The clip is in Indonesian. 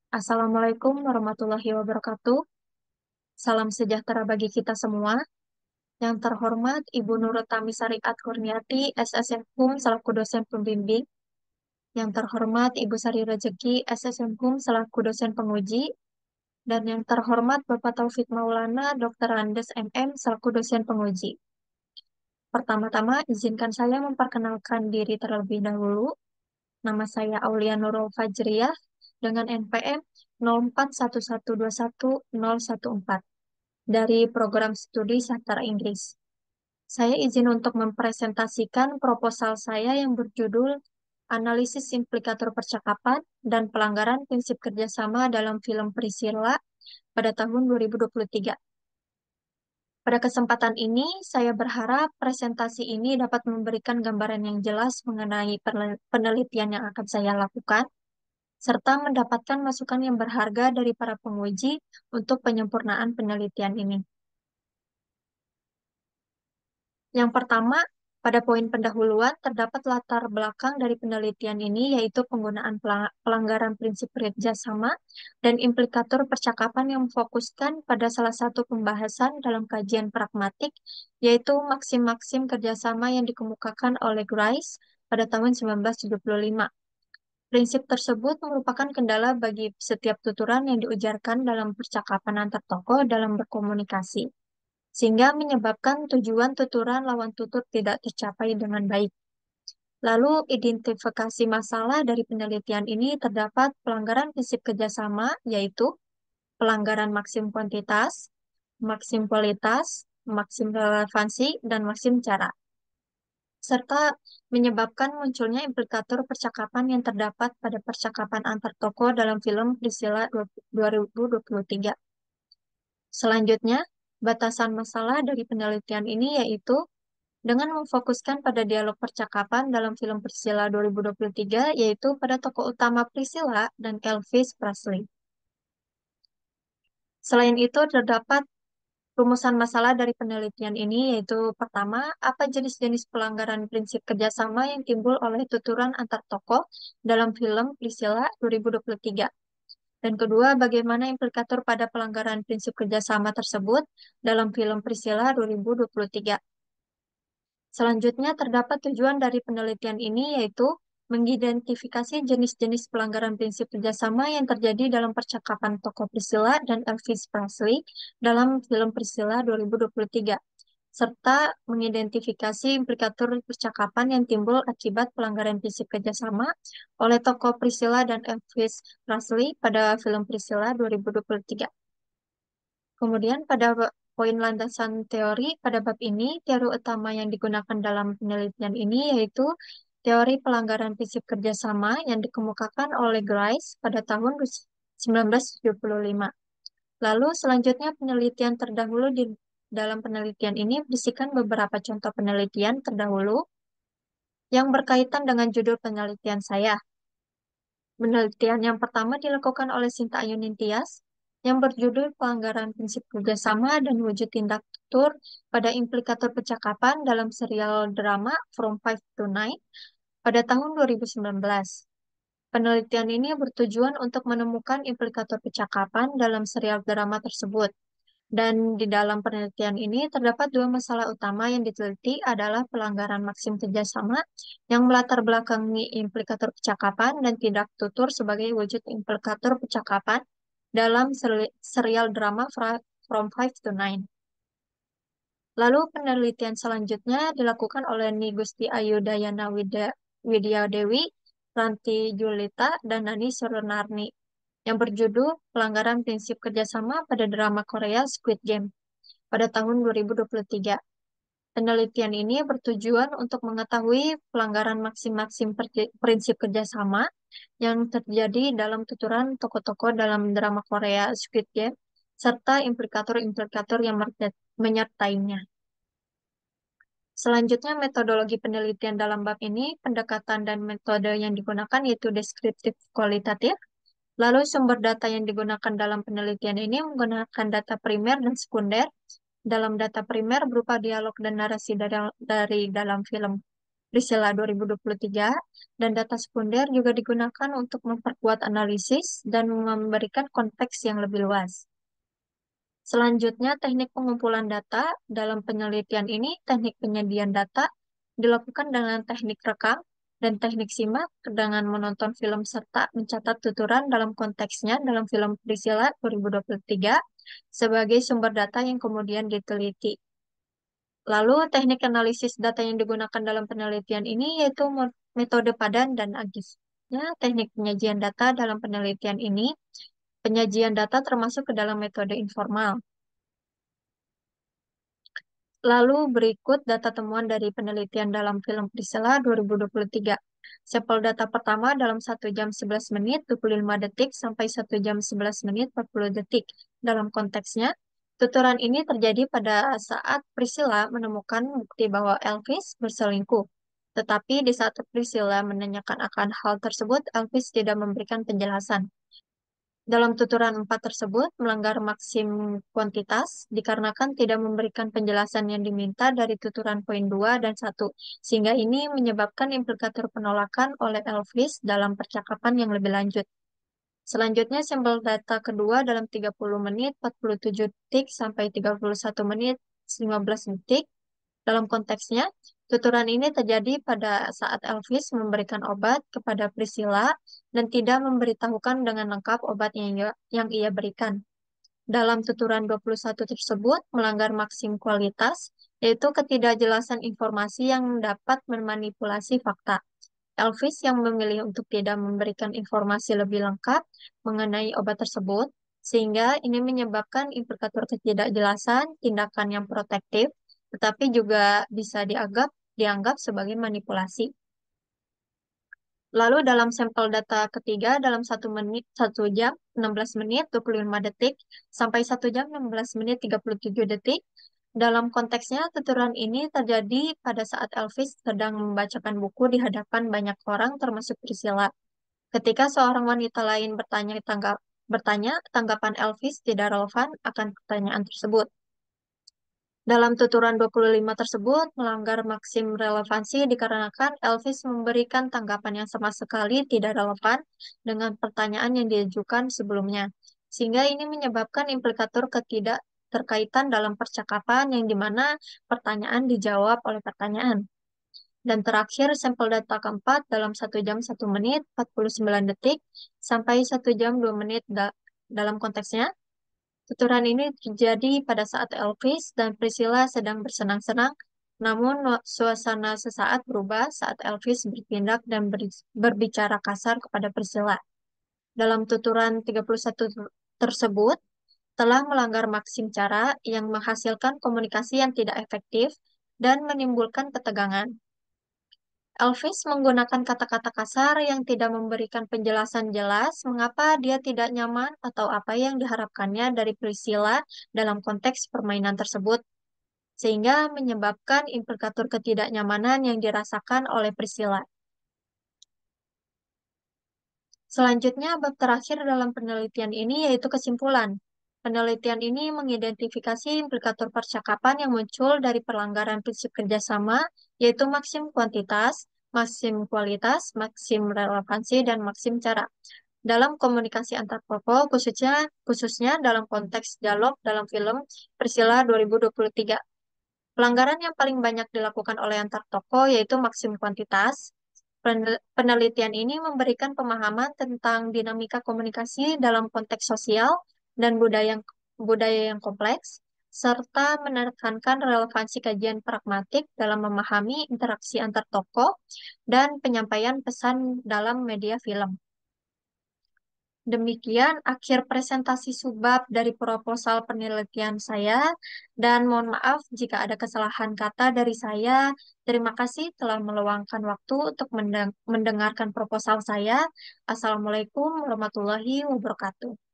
Assalamualaikum warahmatullahi wabarakatuh. Salam sejahtera bagi kita semua. Yang terhormat Ibu Nurutami Sariat Kurniati, SSM Hum selaku dosen pembimbing. Yang terhormat Ibu Sari Rezeki, SSM Hum selaku dosen penguji. Dan yang terhormat Bapak Taufik Maulana, Dr. Andes MM selaku dosen penguji. Pertama-tama, izinkan saya memperkenalkan diri terlebih dahulu. Nama saya Aulia Nurul Fajriyah dengan NPM 0411211014 dari program studi Sastra Inggris. Saya izin untuk mempresentasikan proposal saya yang berjudul Analisis Implikator Percakapan dan Pelanggaran Prinsip Kerjasama dalam Film Priscilla pada tahun 2023. Pada kesempatan ini, saya berharap presentasi ini dapat memberikan gambaran yang jelas mengenai penelitian yang akan saya lakukan, serta mendapatkan masukan yang berharga dari para penguji untuk penyempurnaan penelitian ini. Yang pertama, pada poin pendahuluan terdapat latar belakang dari penelitian ini, yaitu penggunaan pelanggaran prinsip kerjasama dan implikator percakapan yang memfokuskan pada salah satu pembahasan dalam kajian pragmatik, yaitu maksim-maksim kerjasama yang dikemukakan oleh Grice pada tahun 1975. Prinsip tersebut merupakan kendala bagi setiap tuturan yang diujarkan dalam percakapan antar tokoh dalam berkomunikasi, sehingga menyebabkan tujuan tuturan lawan tutur tidak tercapai dengan baik. Lalu, identifikasi masalah dari penelitian ini terdapat pelanggaran prinsip kerjasama, yaitu pelanggaran maksim kuantitas, maksim kualitas, maksim relevansi, dan maksim cara, serta menyebabkan munculnya implikator percakapan yang terdapat pada percakapan antar tokoh dalam film Priscilla 2023. Selanjutnya, batasan masalah dari penelitian ini yaitu dengan memfokuskan pada dialog percakapan dalam film Priscilla 2023, yaitu pada tokoh utama Priscilla dan Elvis Presley. Selain itu, terdapat rumusan masalah dari penelitian ini, yaitu pertama, apa jenis-jenis pelanggaran prinsip kerjasama yang timbul oleh tuturan antar tokoh dalam film Priscilla 2023. Dan kedua, bagaimana implikator pada pelanggaran prinsip kerjasama tersebut dalam film Priscilla 2023. Selanjutnya, terdapat tujuan dari penelitian ini, yaitu mengidentifikasi jenis-jenis pelanggaran prinsip kerjasama yang terjadi dalam percakapan tokoh Priscilla dan Elvis Presley dalam film Priscilla 2023, serta mengidentifikasi implikator percakapan yang timbul akibat pelanggaran prinsip kerjasama oleh tokoh Priscilla dan Elvis Presley pada film Priscilla 2023. Kemudian pada poin landasan teori pada bab ini, teori utama yang digunakan dalam penelitian ini yaitu teori pelanggaran prinsip kerjasama yang dikemukakan oleh Grice pada tahun 1975. Lalu selanjutnya penelitian terdahulu di dalam penelitian ini berisikan beberapa contoh penelitian terdahulu yang berkaitan dengan judul penelitian saya. Penelitian yang pertama dilakukan oleh Sinta Ayunintias yang berjudul Pelanggaran Prinsip Kerjasama dan Wujud Tindak Tutur pada Implikator Percakapan dalam Serial Drama From Five to Nine pada tahun 2019. Penelitian ini bertujuan untuk menemukan implikator percakapan dalam serial drama tersebut. Dan di dalam penelitian ini terdapat dua masalah utama yang diteliti adalah pelanggaran maksim kerjasama yang melatar belakangi implikator percakapan dan tidak tutur sebagai wujud implikator percakapan dalam serial drama From Five to Nine. Lalu penelitian selanjutnya dilakukan oleh Nigusti Ayu Dayana Widya Dewi, Ranti Julita, dan Nani Suranarni yang berjudul Pelanggaran Prinsip Kerjasama pada Drama Korea Squid Game pada tahun 2023. Penelitian ini bertujuan untuk mengetahui pelanggaran maksim-maksim prinsip kerjasama yang terjadi dalam tuturan tokoh-tokoh dalam drama Korea Squid Game, serta implikator-implikator yang menyertainya. Selanjutnya, metodologi penelitian dalam bab ini, pendekatan dan metode yang digunakan yaitu deskriptif kualitatif. Lalu sumber data yang digunakan dalam penelitian ini menggunakan data primer dan sekunder. Dalam data primer berupa dialog dan narasi dari dalam film. Priscilla 2023, dan data sekunder juga digunakan untuk memperkuat analisis dan memberikan konteks yang lebih luas. Selanjutnya, teknik pengumpulan data. Dalam penelitian ini, teknik penyediaan data dilakukan dengan teknik rekam dan teknik simak dengan menonton film serta mencatat tuturan dalam konteksnya dalam film Priscilla 2023 sebagai sumber data yang kemudian diteliti. Lalu, teknik analisis data yang digunakan dalam penelitian ini yaitu metode padan dan agis. Ya, teknik penyajian data dalam penelitian ini, penyajian data termasuk ke dalam metode informal. Lalu berikut data temuan dari penelitian dalam film Priscilla 2023. Sampel data pertama dalam 1 jam 11 menit 25 detik sampai 1 jam 11 menit 40 detik. Dalam konteksnya, tuturan ini terjadi pada saat Priscilla menemukan bukti bahwa Elvis berselingkuh. Tetapi di saat Priscilla menanyakan akan hal tersebut, Elvis tidak memberikan penjelasan. Dalam tuturan 4 tersebut, melanggar maksim kuantitas dikarenakan tidak memberikan penjelasan yang diminta dari tuturan poin 2 dan 1, sehingga ini menyebabkan implikator penolakan oleh Elvis dalam percakapan yang lebih lanjut. Selanjutnya, sampel data kedua dalam 30 menit 47 detik sampai 31 menit 15 detik. Dalam konteksnya, tuturan ini terjadi pada saat Elvis memberikan obat kepada Priscilla dan tidak memberitahukan dengan lengkap obat yang ia berikan. Dalam tuturan 21 tersebut melanggar maksim kualitas, yaitu ketidakjelasan informasi yang dapat memanipulasi fakta. Elvis yang memilih untuk tidak memberikan informasi lebih lengkap mengenai obat tersebut, sehingga ini menyebabkan implikator ketidakjelasan, tindakan yang protektif, tetapi juga bisa dianggap sebagai manipulasi. Lalu dalam sampel data ketiga dalam 1 menit, 1 jam, 16 menit, 25 detik, sampai 1 jam, 16 menit, 37 detik, dalam konteksnya, tuturan ini terjadi pada saat Elvis sedang membacakan buku di hadapan banyak orang, termasuk Priscilla. Ketika seorang wanita lain bertanya, tanggapan Elvis tidak relevan akan pertanyaan tersebut. Dalam tuturan 25 tersebut, melanggar maksim relevansi dikarenakan Elvis memberikan tanggapan yang sama sekali tidak relevan dengan pertanyaan yang diajukan sebelumnya. Sehingga ini menyebabkan implikator ketidakterkaitan dalam percakapan yang dimana pertanyaan dijawab oleh pertanyaan. Dan terakhir, sampel data keempat dalam 1 jam 1 menit 49 detik sampai 1 jam 2 menit dalam konteksnya. Tuturan ini terjadi pada saat Elvis dan Priscilla sedang bersenang-senang, namun suasana sesaat berubah saat Elvis bertindak dan berbicara kasar kepada Priscilla. Dalam tuturan 31 tersebut, telah melanggar maksim cara yang menghasilkan komunikasi yang tidak efektif dan menimbulkan ketegangan. Elvis menggunakan kata-kata kasar yang tidak memberikan penjelasan jelas mengapa dia tidak nyaman atau apa yang diharapkannya dari Priscilla dalam konteks permainan tersebut, sehingga menyebabkan implikator ketidaknyamanan yang dirasakan oleh Priscilla. Selanjutnya, bab terakhir dalam penelitian ini yaitu kesimpulan. Penelitian ini mengidentifikasi implikator percakapan yang muncul dari pelanggaran prinsip kerjasama, yaitu maksim kuantitas, maksim kualitas, maksim relevansi, dan maksim cara. Dalam komunikasi antar tokoh, khususnya dalam konteks dialog dalam film Priscilla 2023. Pelanggaran yang paling banyak dilakukan oleh antar tokoh yaitu maksim kuantitas. Penelitian ini memberikan pemahaman tentang dinamika komunikasi dalam konteks sosial dan budaya yang kompleks, serta menekankan relevansi kajian pragmatik dalam memahami interaksi antar tokoh dan penyampaian pesan dalam media film. Demikian akhir presentasi subbab dari proposal penelitian saya, dan mohon maaf jika ada kesalahan kata dari saya. Terima kasih telah meluangkan waktu untuk mendengarkan proposal saya. Assalamualaikum warahmatullahi wabarakatuh.